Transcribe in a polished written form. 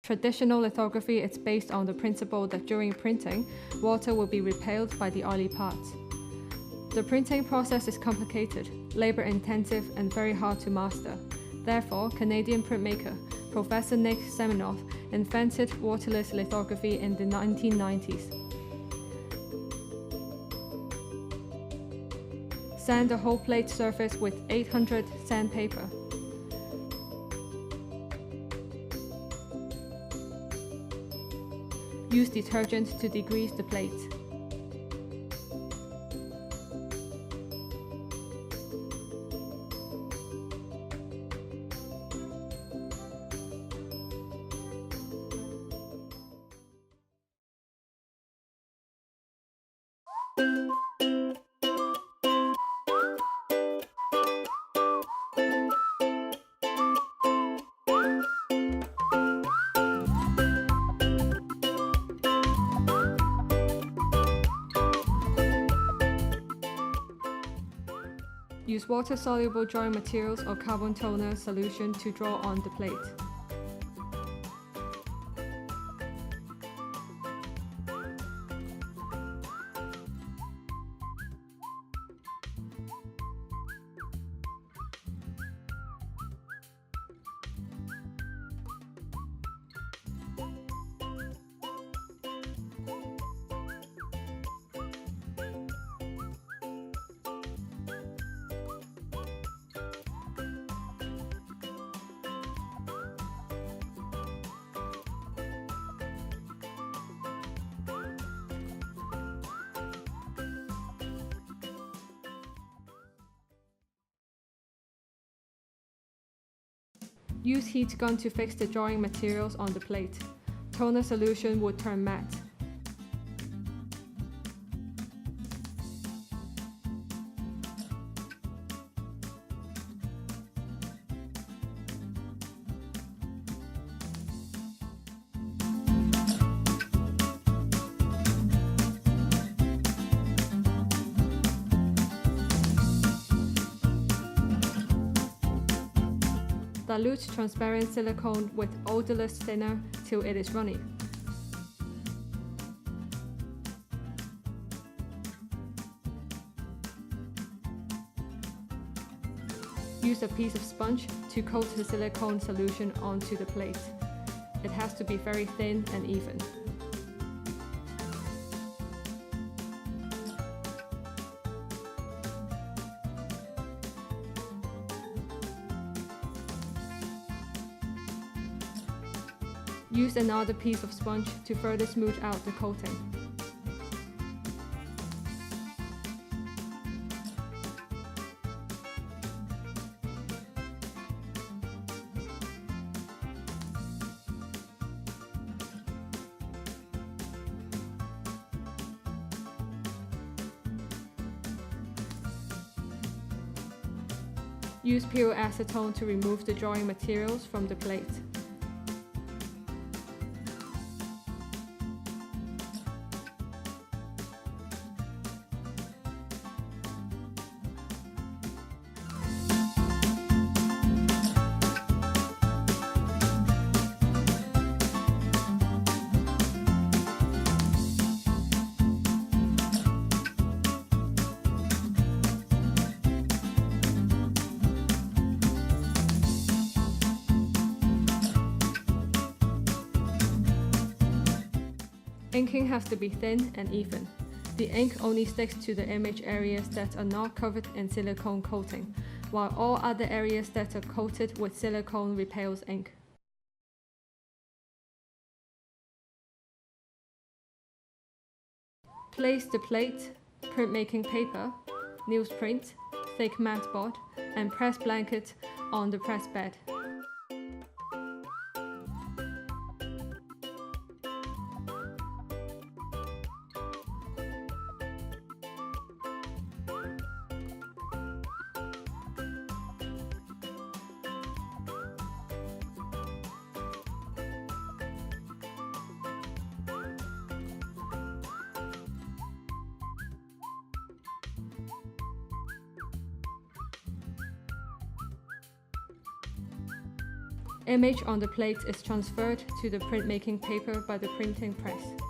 Traditional lithography is based on the principle that during printing, water will be repelled by the oily parts. The printing process is complicated, labor-intensive, and very hard to master. Therefore, Canadian printmaker Professor Nick Seminoff invented waterless lithography in the 1990s. Sand the whole plate surface with 800 sandpaper. Use detergent to degrease the plate. Use water-soluble drawing materials or carbon toner solution to draw on the plate. Use heat gun to fix the drawing materials on the plate. Toner solution would turn matte. Dilute transparent silicone with odorless thinner till it is runny. Use a piece of sponge to coat the silicone solution onto the plate. It has to be very thin and even. Use another piece of sponge to further smooth out the coating. Use pure acetone to remove the drawing materials from the plate. Inking has to be thin and even. The ink only sticks to the image areas that are not covered in silicone coating, while all other areas that are coated with silicone repels ink. Place the plate, printmaking paper, newsprint, thick mat board, and press blanket on the press bed. image on the plate is transferred to the printmaking paper by the printing press.